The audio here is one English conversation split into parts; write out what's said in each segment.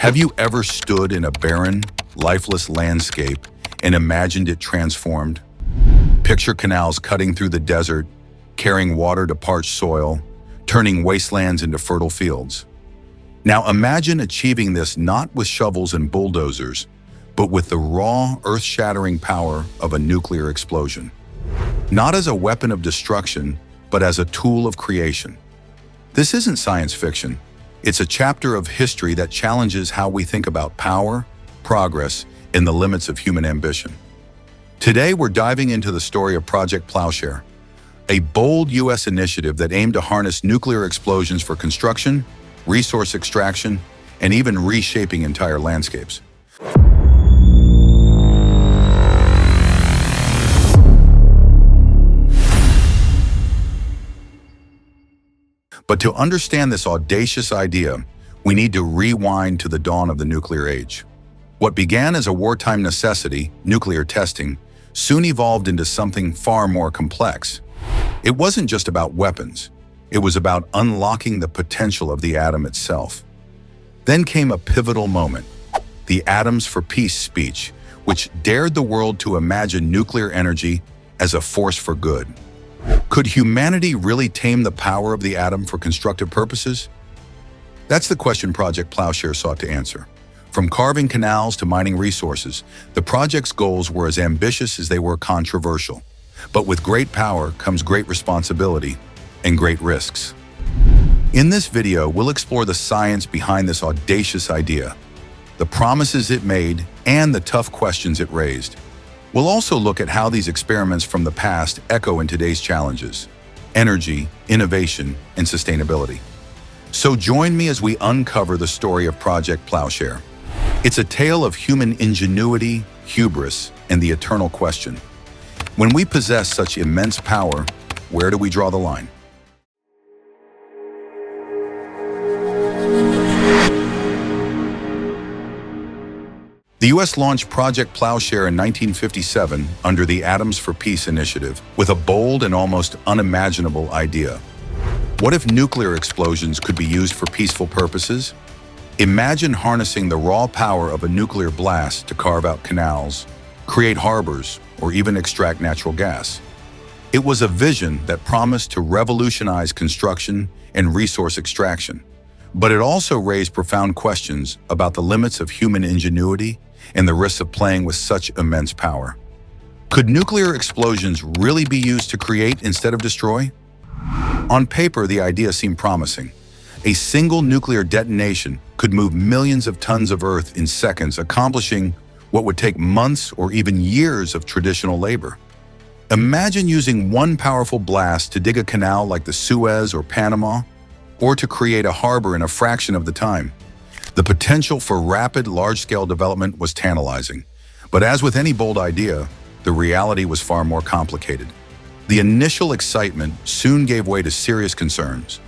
Have you ever stood in a barren, lifeless landscape and imagined it transformed? Picture canals cutting through the desert, carrying water to parched soil, turning wastelands into fertile fields. Now imagine achieving this not with shovels and bulldozers, but with the raw, earth-shattering power of a nuclear explosion. Not as a weapon of destruction, but as a tool of creation. This isn't science fiction. It's a chapter of history that challenges how we think about power, progress, and the limits of human ambition. Today, we're diving into the story of Project Plowshare, a bold U.S. initiative that aimed to harness nuclear explosions for construction, resource extraction, and even reshaping entire landscapes. But to understand this audacious idea, we need to rewind to the dawn of the nuclear age. What began as a wartime necessity, nuclear testing, soon evolved into something far more complex. It wasn't just about weapons. It was about unlocking the potential of the atom itself. Then came a pivotal moment, the Atoms for Peace speech, which dared the world to imagine nuclear energy as a force for good. Could humanity really tame the power of the atom for constructive purposes? That's the question Project Plowshare sought to answer. From carving canals to mining resources, the project's goals were as ambitious as they were controversial. But with great power comes great responsibility and great risks. In this video, we'll explore the science behind this audacious idea, the promises it made, and the tough questions it raised. We'll also look at how these experiments from the past echo in today's challenges: energy, innovation, and sustainability. So join me as we uncover the story of Project Plowshare. It's a tale of human ingenuity, hubris, and the eternal question: when we possess such immense power, where do we draw the line? The U.S. launched Project Plowshare in 1957 under the Atoms for Peace initiative with a bold and almost unimaginable idea. What if nuclear explosions could be used for peaceful purposes? Imagine harnessing the raw power of a nuclear blast to carve out canals, create harbors, or even extract natural gas. It was a vision that promised to revolutionize construction and resource extraction. But it also raised profound questions about the limits of human ingenuity and the risks of playing with such immense power. Could nuclear explosions really be used to create instead of destroy? On paper, the idea seemed promising. A single nuclear detonation could move millions of tons of earth in seconds, accomplishing what would take months or even years of traditional labor. Imagine using one powerful blast to dig a canal like the Suez or Panama, or to create a harbor in a fraction of the time. The potential for rapid, large-scale development was tantalizing. But as with any bold idea, the reality was far more complicated. The initial excitement soon gave way to serious concerns.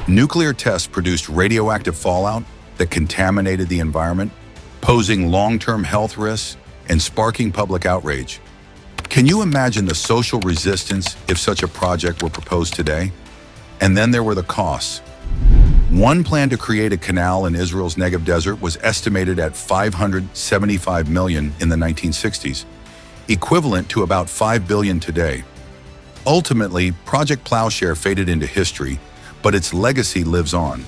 Nuclear tests produced radioactive fallout that contaminated the environment, posing long-term health risks and sparking public outrage. Can you imagine the social resistance if such a project were proposed today? And then there were the costs. One plan to create a canal in Israel's Negev desert was estimated at $575 million in the 1960s, equivalent to about $5 billion today. Ultimately, Project Plowshare faded into history, but its legacy lives on.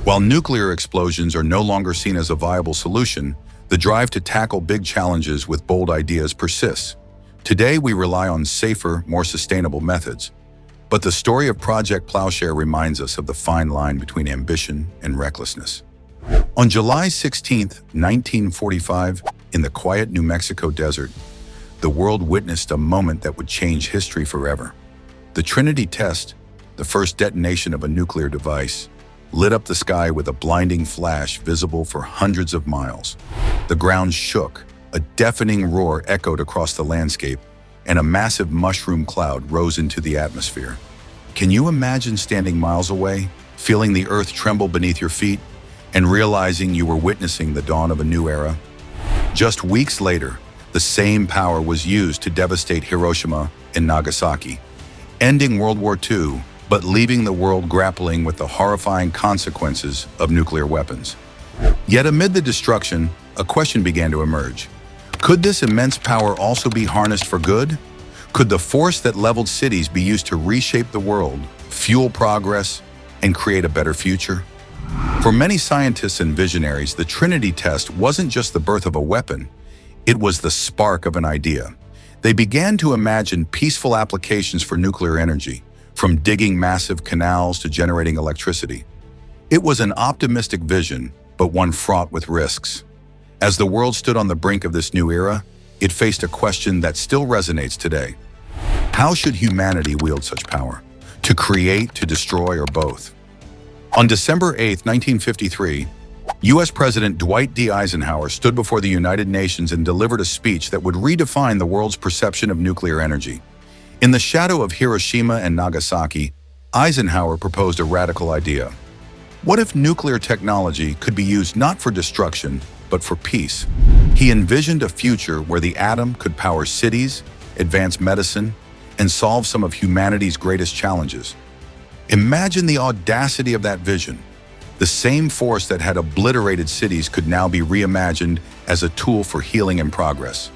While nuclear explosions are no longer seen as a viable solution, the drive to tackle big challenges with bold ideas persists. Today, we rely on safer, more sustainable methods. But the story of Project Plowshare reminds us of the fine line between ambition and recklessness. On July 16, 1945, in the quiet New Mexico desert, the world witnessed a moment that would change history forever. The Trinity test, the first detonation of a nuclear device, lit up the sky with a blinding flash visible for hundreds of miles. The ground shook, a deafening roar echoed across the landscape, and a massive mushroom cloud rose into the atmosphere. Can you imagine standing miles away, feeling the earth tremble beneath your feet, and realizing you were witnessing the dawn of a new era? Just weeks later, the same power was used to devastate Hiroshima and Nagasaki, ending World War II, but leaving the world grappling with the horrifying consequences of nuclear weapons. Yet amid the destruction, a question began to emerge. Could this immense power also be harnessed for good? Could the force that leveled cities be used to reshape the world, fuel progress, and create a better future? For many scientists and visionaries, the Trinity test wasn't just the birth of a weapon, it was the spark of an idea. They began to imagine peaceful applications for nuclear energy, from digging massive canals to generating electricity. It was an optimistic vision, but one fraught with risks. As the world stood on the brink of this new era, it faced a question that still resonates today. How should humanity wield such power? To create, to destroy, or both? On December 8, 1953, U.S. President Dwight D. Eisenhower stood before the United Nations and delivered a speech that would redefine the world's perception of nuclear energy. In the shadow of Hiroshima and Nagasaki, Eisenhower proposed a radical idea. What if nuclear technology could be used not for destruction, but for peace? He envisioned a future where the atom could power cities, advance medicine, and solve some of humanity's greatest challenges. Imagine the audacity of that vision. The same force that had obliterated cities could now be reimagined as a tool for healing and progress.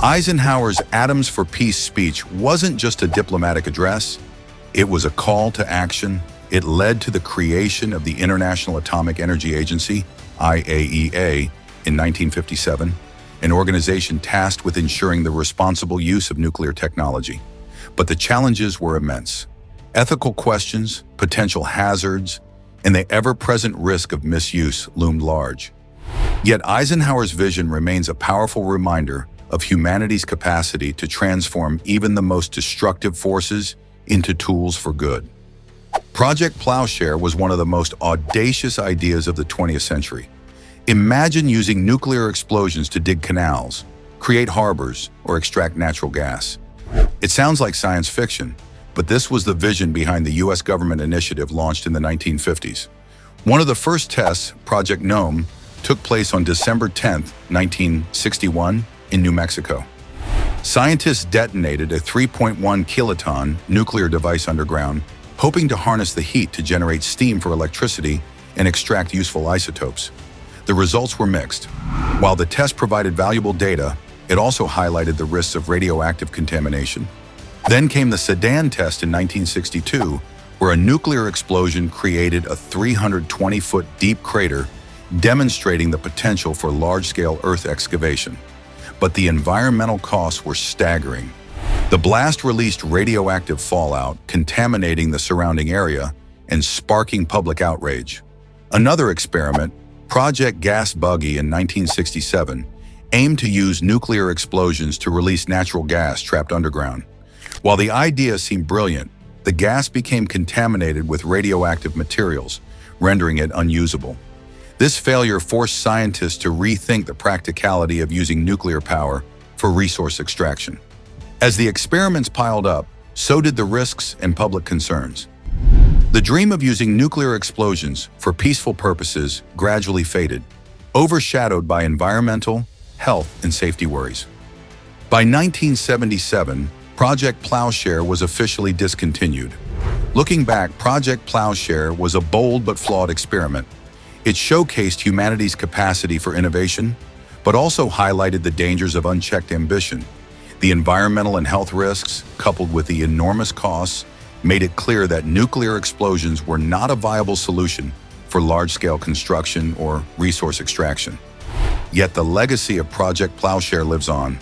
Eisenhower's Atoms for Peace speech wasn't just a diplomatic address, it was a call to action. It led to the creation of the International Atomic Energy Agency, IAEA, in 1957, an organization tasked with ensuring the responsible use of nuclear technology. But the challenges were immense. Ethical questions, potential hazards, and the ever-present risk of misuse loomed large. Yet Eisenhower's vision remains a powerful reminder of humanity's capacity to transform even the most destructive forces into tools for good. Project Plowshare was one of the most audacious ideas of the 20th century. Imagine using nuclear explosions to dig canals, create harbors, or extract natural gas. It sounds like science fiction, but this was the vision behind the U.S. government initiative launched in the 1950s. One of the first tests, Project Gnome, took place on December 10, 1961, in New Mexico. Scientists detonated a 3.1 kiloton nuclear device underground, hoping to harness the heat to generate steam for electricity and extract useful isotopes. The results were mixed. While the test provided valuable data, it also highlighted the risks of radioactive contamination. Then came the Sedan test in 1962, where a nuclear explosion created a 320-foot deep crater, demonstrating the potential for large-scale Earth excavation. But the environmental costs were staggering. The blast released radioactive fallout, contaminating the surrounding area and sparking public outrage. Another experiment, Project Gasbuggy in 1967, aimed to use nuclear explosions to release natural gas trapped underground. While the idea seemed brilliant, the gas became contaminated with radioactive materials, rendering it unusable. This failure forced scientists to rethink the practicality of using nuclear power for resource extraction. As the experiments piled up, so did the risks and public concerns. The dream of using nuclear explosions for peaceful purposes gradually faded, overshadowed by environmental, health, and safety worries. By 1977, Project Plowshare was officially discontinued. Looking back, Project Plowshare was a bold but flawed experiment. It showcased humanity's capacity for innovation, but also highlighted the dangers of unchecked ambition. The environmental and health risks, coupled with the enormous costs, made it clear that nuclear explosions were not a viable solution for large-scale construction or resource extraction. Yet the legacy of Project Plowshare lives on.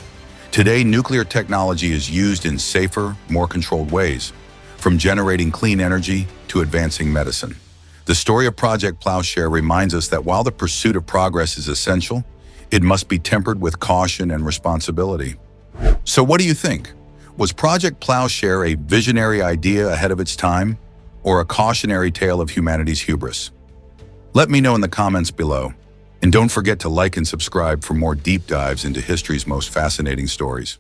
Today, nuclear technology is used in safer, more controlled ways, from generating clean energy to advancing medicine. The story of Project Plowshare reminds us that while the pursuit of progress is essential, it must be tempered with caution and responsibility. So what do you think? Was Project Plowshare a visionary idea ahead of its time, or a cautionary tale of humanity's hubris? Let me know in the comments below. And don't forget to like and subscribe for more deep dives into history's most fascinating stories.